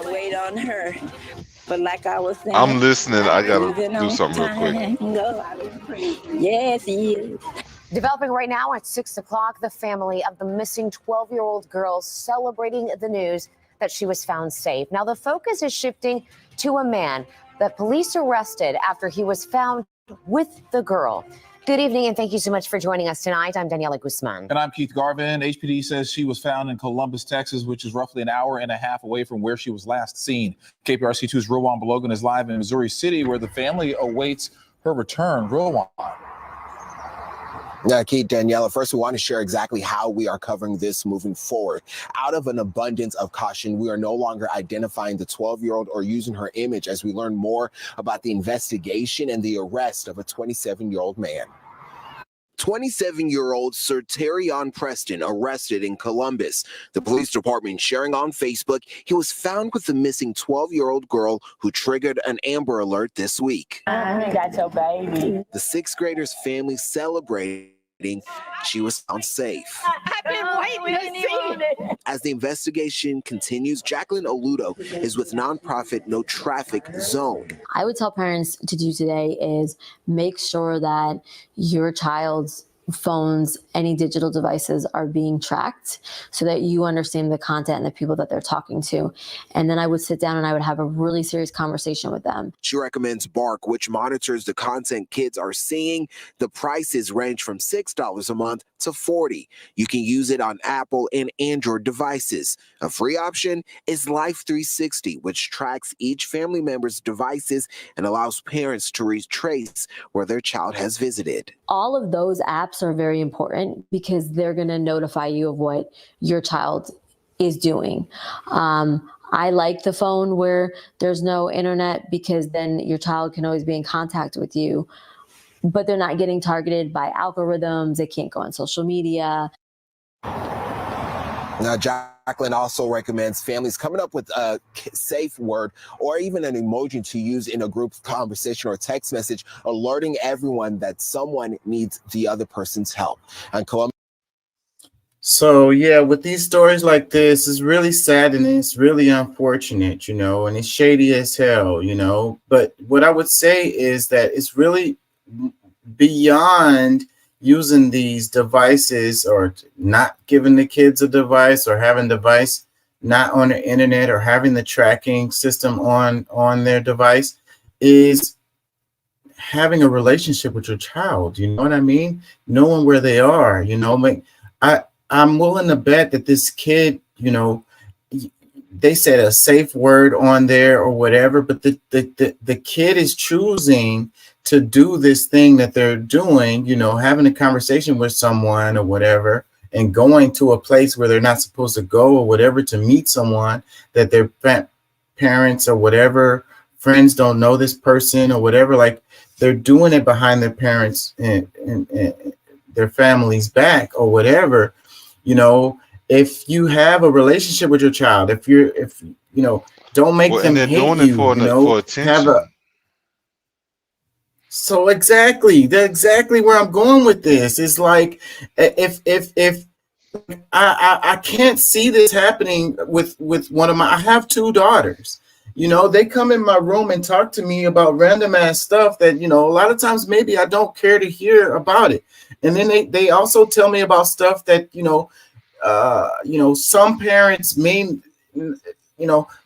to wait on her. But like I was I'm saying, listening. I gotta moving do on something real quick. time. Go. Yes, he is. Developing right now at 6 o'clock, the family of the missing 12-year-old girl celebrating the news that she was found safe. Now, the focus is shifting to a man that police arrested after he was found with the girl. Good evening, and thank you so much for joining us tonight. I'm Daniela Guzman. And I'm Keith Garvin. HPD says she was found in Columbus, Texas, which is roughly an hour and a half away from where she was last seen. KPRC2's Rowan Balogun is live in Missouri City, where the family awaits her return. Rowan. Keith, Daniela, first we want to share exactly how we are covering this moving forward. Out of an abundance of caution, we are no longer identifying the 12-year-old or using her image as we learn more about the investigation and the arrest of a 27-year-old man. 27-year-old Sir Terrion Preston arrested in Columbus. The police department sharing on Facebook he was found with the missing 12-year-old girl who triggered an Amber Alert this week. You got your baby. The sixth grader's family celebrating she was found safe. I've been waiting to see it. As the investigation continues, Jacqueline Oludo is with nonprofit No Traffic Zone. I would tell parents to do today is make sure that your child's phones, any digital devices are being tracked so that you understand the content and the people that they're talking to. And then I would sit down and I would have a really serious conversation with them. She recommends Bark, which monitors the content kids are seeing. The prices range from $6 a month to $40. You can use it on Apple and Android devices. A free option is Life 360, which tracks each family member's devices and allows parents to retrace where their child has visited. All of those apps are very important because they're going to notify you of what your child is doing. I like the phone where there's no internet because then your child can always be in contact with you, but they're not getting targeted by algorithms. They can't go on social media. Now, Jacqueline also recommends families coming up with a safe word or even an emoji to use in a group conversation or text message, alerting everyone that someone needs the other person's help. And Columbus. So, yeah, with these stories like this, it's really sad and it's really unfortunate, and it's shady as hell, But what I would say is that it's really beyond using these devices or not giving the kids a device or having device not on the internet or having the tracking system on their device is having a relationship with your child. You know what I mean? Knowing where they are, I'm willing to bet that this kid, they said a safe word on there or whatever, but the kid is choosing to do this thing that they're doing, having a conversation with someone or whatever, and going to a place where they're not supposed to go or whatever to meet someone that their parents or whatever, friends don't know this person or whatever. Like they're doing it behind their parents and their family's back or whatever. If you have a relationship with your child, if don't make them they're hate doing you, it for attention. So exactly, that's exactly where I'm going with this. It's like if I can't see this happening with one of I have two daughters. They come in my room and talk to me about random ass stuff that, a lot of times maybe I don't care to hear about it. And then they also tell me about stuff that, some parents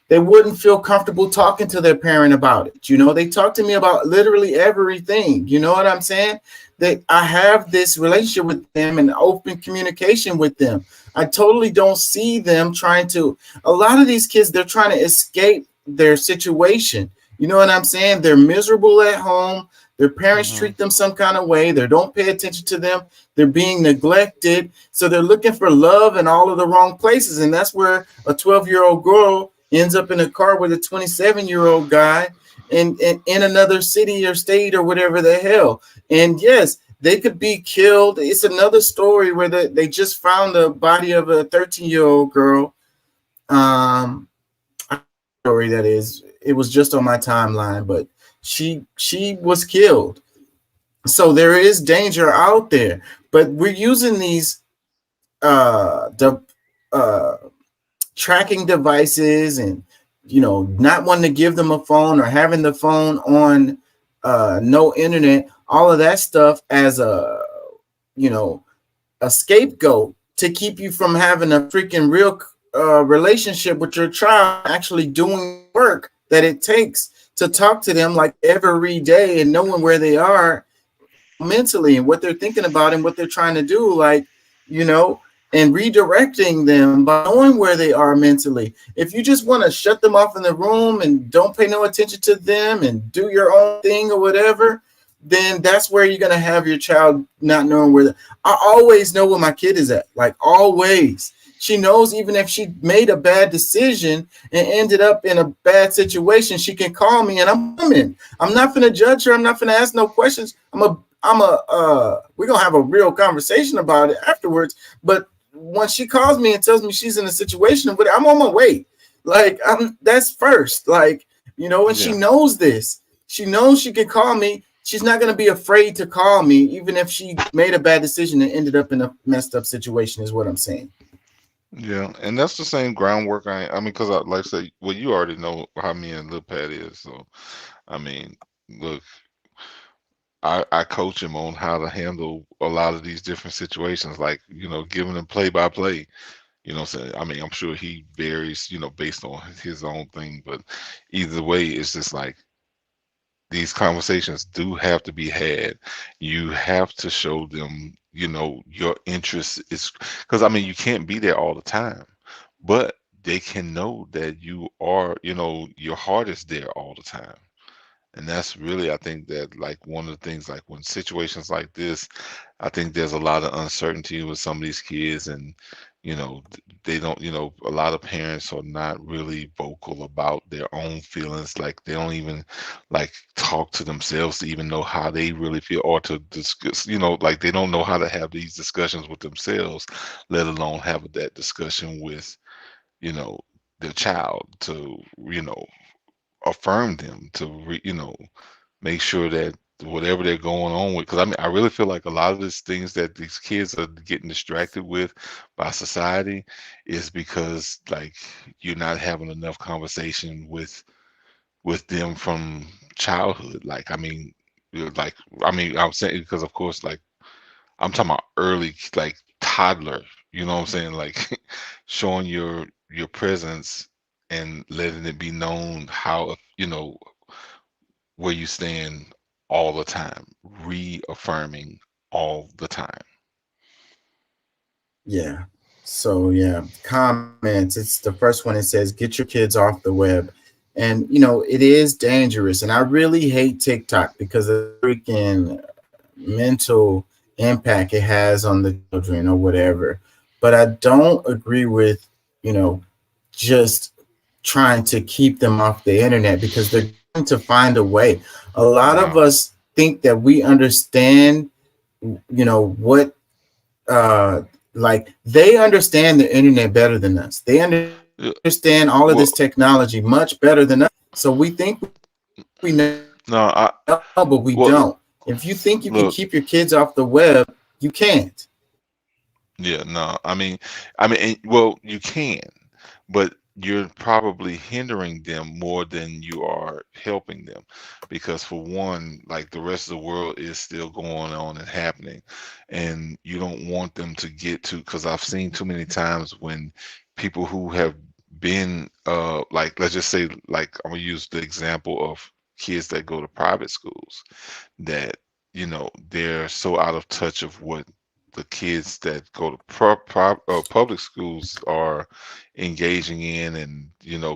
they wouldn't feel comfortable talking to their parent about it. They talk to me about literally everything. You know what I'm saying? That I have this relationship with them and open communication with them. I totally don't see them a lot of these kids, they're trying to escape their situation. You know what I'm saying? They're miserable at home. Their parents treat them some kind of way. They don't pay attention to them. They're being neglected. So they're looking for love in all of the wrong places. And that's where a 12-year-old girl ends up in a car with a 27-year-old guy in another city or state or whatever the hell. And yes, they could be killed. It's another story where they just found the body of a 13-year-old girl. Story that is, it was just on my timeline, but she was killed. So there is danger out there, but we're using these tracking devices and not wanting to give them a phone or having the phone on no internet, all of that stuff as a scapegoat to keep you from having a freaking real relationship with your child, actually doing work that it takes to talk to them like every day and knowing where they are mentally and what they're thinking about and what they're trying to do, and redirecting them by knowing where they are mentally. If you just want to shut them off in the room and don't pay no attention to them and do your own thing or whatever, then that's where you're going to have your child not knowing where I always know where my kid is at, like always. She knows even if she made a bad decision and ended up in a bad situation, she can call me and I'm coming. I'm not going to judge her. I'm not going to ask no questions. we're going to have a real conversation about it afterwards. But when she calls me and tells me she's in a situation, but I'm on my way. Like, that's first, and she knows this. She knows she can call me. She's not going to be afraid to call me, even if she made a bad decision and ended up in a messed up situation, is what I'm saying. Yeah, and that's the same groundwork. I mean, because like I say, well, you already know how me and Lil Pat is. So, I mean, look, I coach him on how to handle a lot of these different situations, like, giving them play by play. So, I mean, I'm sure he varies, based on his own thing, but either way, it's just like these conversations do have to be had. You have to show them, your interest is, because I mean, you can't be there all the time, but they can know that you are, your heart is there all the time. And that's really, I think that like one of the things, like when situations like this, I think there's a lot of uncertainty with some of these kids, and they don't, a lot of parents are not really vocal about their own feelings. Like they don't even like talk to themselves to even know how they really feel, or to discuss, like they don't know how to have these discussions with themselves, let alone have that discussion with, their child to, affirm them, to make sure that whatever they're going on with, because I mean, I really feel like a lot of these things that these kids are getting distracted with by society is because like you're not having enough conversation with them from childhood. Like, I mean, I'm saying, because of course, like I'm talking about early, like toddler, you know what I'm saying? Like showing your presence and letting it be known how, where you stand all the time, reaffirming all the time. Yeah. So comments. It's the first one. It says, get your kids off the web. And, it is dangerous. And I really hate TikTok because of the freaking mental impact it has on the children or whatever. But I don't agree with, just trying to keep them off the internet, because they're going to find a way. A lot of us think that we understand, what, like they understand the internet better than us. They understand all of this technology much better than us. So we think we know, but we don't. If you think you can keep your kids off the web, you can't. Yeah, no, I mean, well, you can, but you're probably hindering them more than you are helping them, because for one, like the rest of the world is still going on and happening, and you don't want them to get to, because I've seen too many times when people who have been like, let's just say, like I'm gonna use the example of kids that go to private schools, that they're so out of touch of what the kids that go to public schools are engaging in, and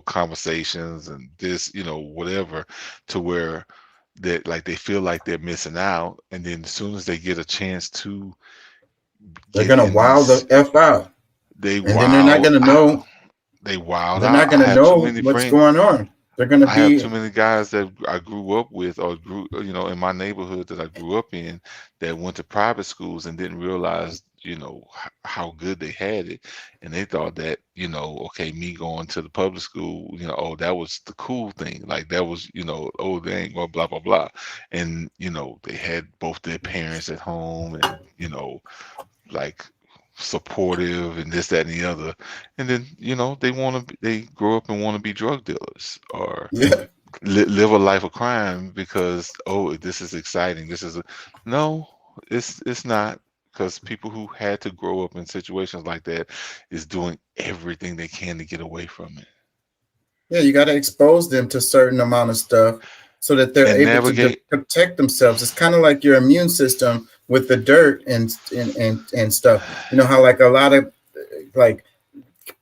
conversations and this, whatever, to where that like they feel like they're missing out, and then as soon as they get a chance to, they're gonna wow the F out. And then they're not gonna know. They wild. They're not gonna know what's going on. They're gonna be. I have too many guys that I grew up with, or grew, in my neighborhood that I grew up in, that went to private schools and didn't realize, how good they had it, and they thought that, okay, me going to the public school, oh, that was the cool thing, like that was, oh, they ain't going blah blah blah, and they had both their parents at home, and like supportive and this, that, and the other, and then they grow up and want to be drug dealers or Yeah. live a life of crime because this is exciting. No, it's not, because people who had to grow up in situations like that is doing everything they can to get away from it Yeah, you got to expose them to a certain amount of stuff so that they're and able to navigate. protect themselves. It's kind of like your immune system with the dirt and stuff. You know how like a lot of like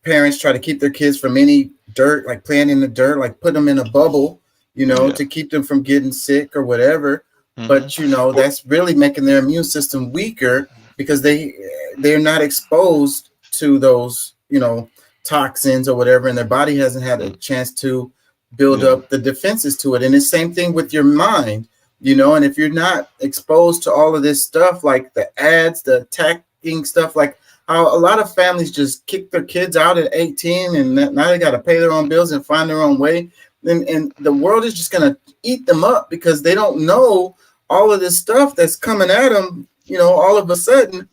parents try to keep their kids from any dirt, like playing in the dirt, like put them in a bubble, Yeah. to keep them from getting sick or whatever. Mhm. But Well, that's really making their immune system weaker because they're not exposed to those, toxins or whatever, and their body hasn't had a chance to build yeah. up the defenses to it. And the same thing with your mind, and if you're not exposed to all of this stuff, like the ads, the attacking stuff, like how a lot of families just kick their kids out at 18 and now they got to pay their own bills and find their own way. And the world is just going to eat them up because they don't know all of this stuff that's coming at them, all of a sudden.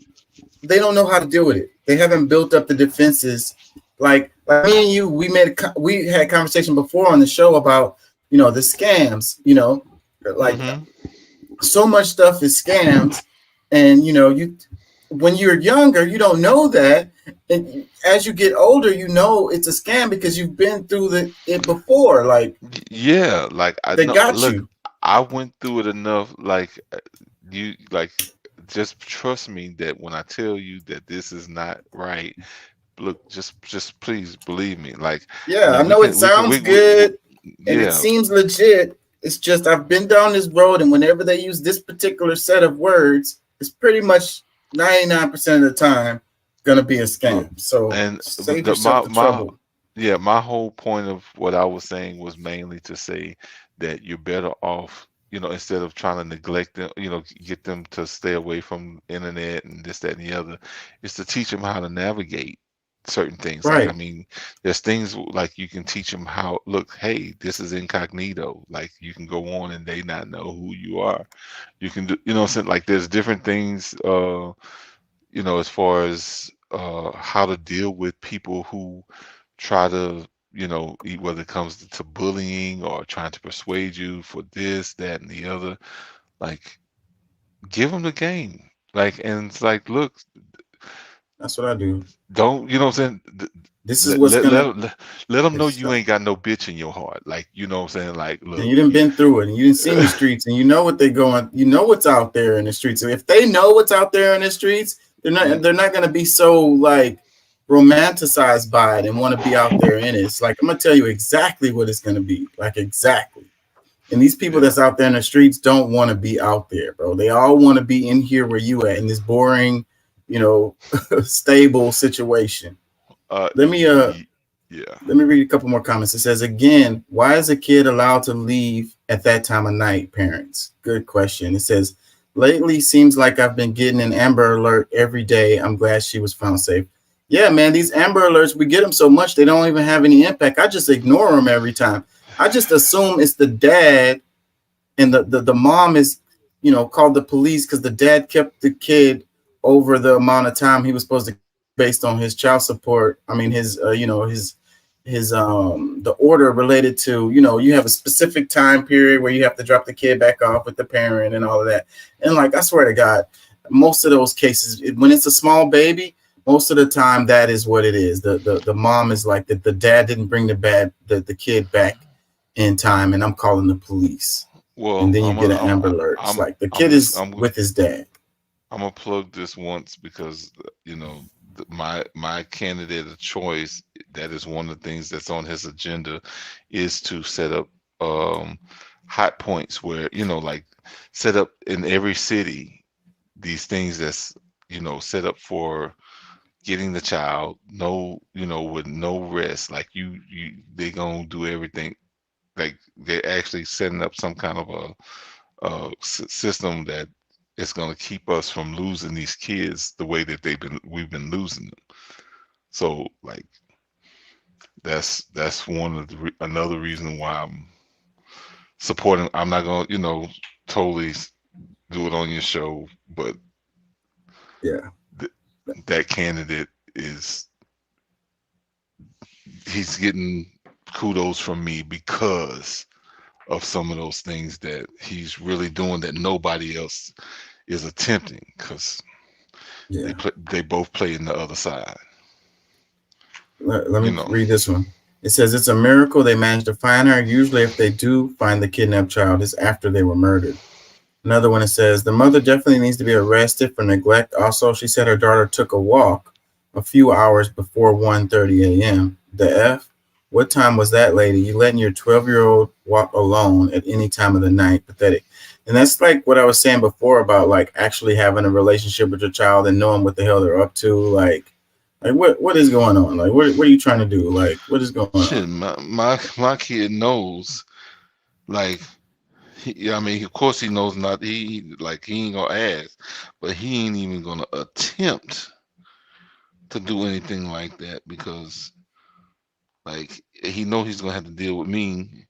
They don't know how to deal with it. They haven't built up the defenses. Like me and you, we had a conversation before on the show about, the scams, like so much stuff is scams. And, when you're younger, you don't know that. And as you get older, it's a scam because you've been through it before. Like, Yeah, like they got look, you. I went through it enough. Like just trust me that when I tell you that this is not right, look, just please believe me. Like, Yeah, I we know it can sounds good and it yeah, seems legit. It's just I've been down this road, and whenever they use this particular set of words, it's pretty much 99% of the time gonna be a scam. So and save yourself the trouble. my whole point of what I was saying was mainly to say that you're better off, instead of trying to neglect them, get them to stay away from internet and this, that, and the other, is to teach them how to navigate certain things. Like, I Right. mean, there's things like you can teach them how, look, hey, this is incognito. Like, you can go on and they not know who you are. You can do, like there's different things, as far as how to deal with people who try to, whether it comes to bullying or trying to persuade you for this, that, and the other. Like, give them the game. Like, and it's like, look, That's what I do. don't, what I'm saying? This is what's gonna. Let them know It's, you ain't got no bitch in your heart. Like, what I'm saying? Like, and look, you done been through it, and you didn't see the streets, and you know what they're going. You know what's out there in the streets. So if they know what's out there in the streets, they're not going to be so like romanticized by it and want to be out there in it. It's like I'm gonna tell you exactly what it's going to be, like exactly. And these people that's out there in the streets don't want to be out there, bro. They all want to be in here where you at in this boring, stable situation. Let me read a couple more comments. It says, again, why is a kid allowed to leave at that time of night, parents? Good question. It says, lately seems like I've been getting an Amber Alert every day. I'm glad she was found safe. Yeah, man, these Amber Alerts, we get them so much they don't even have any impact. I just ignore them every time. I just assume it's the dad and the mom is, called the police because the dad kept the kid over the amount of time he was supposed to, based on his child support. I mean, his the order related to, you have a specific time period where you have to drop the kid back off with the parent and all of that. And like, I swear to God, most of those cases, when it's a small baby, most of the time that is what it is. The mom is like the dad didn't bring the kid back in time, and I'm calling the police. Well, and then you get an Amber Alert. It's like the kid is with his dad. I'm gonna plug this once because my candidate of choice, that is one of the things that's on his agenda, is to set up hot points where, like set up in every city these things that's, set up for getting the child, with no rest. Like they gonna do everything. Like they're actually setting up some kind of a system that is going to keep us from losing these kids the way that we've been losing them. So like that's one of another reason why I'm supporting. I'm not going to totally do it on your show, but yeah, that candidate he's getting kudos from me because of some of those things that he's really doing that nobody else is attempting, because Yeah. they both play in the other side. Let me read this one. It says it's a miracle they managed to find her. Usually if they do find the kidnapped child, it's after they were murdered. Another one, it says the mother definitely needs to be arrested for neglect. Also, she said her daughter took a walk a few hours before 1:30 a.m. The F? What time was that, lady? You letting your 12-year-old walk alone at any time of the night? Pathetic. And that's like what I was saying before about like actually having a relationship with your child and knowing what the hell they're up to. Like what is going on? Like what are you trying to do? Like what is going on? Shit, my kid knows, like, I mean, of course he knows not. He ain't gonna ask, but he ain't even gonna attempt to do anything like that because, like, he know he's gonna have to deal with me,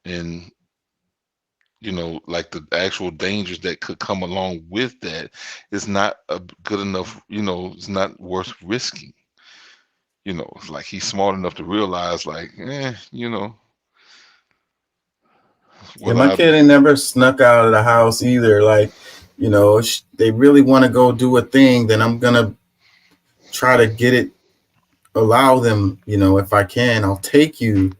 and like the actual dangers that could come along with that is not good enough. It's not worth risking. It's like he's smart enough to realize, like, Yeah, my kid ain't never snuck out of the house either. Like, they really want to go do a thing, then I'm gonna try to allow them, if I can, I'll take you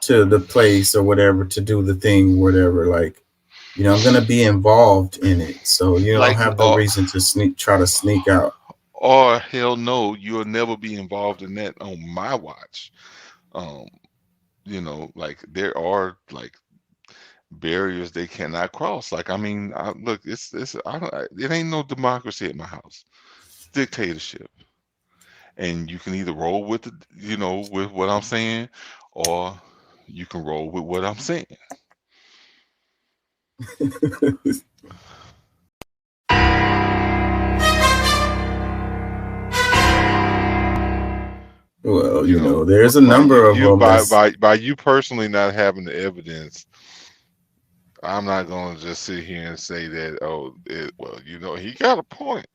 to the place or whatever to do the thing, whatever. Like, I'm gonna be involved in it, so you don't have the reason to try to sneak out. Or hell no, you'll never be involved in that on my watch. Like there are like barriers they cannot cross. Like, I mean, look, it ain't no democracy at my house. It's dictatorship. And you can either roll with with what I'm saying, or you can roll with what I'm saying. Well, there's a number of them. By you personally not having the evidence, I'm not going to just sit here and say that, he got a point.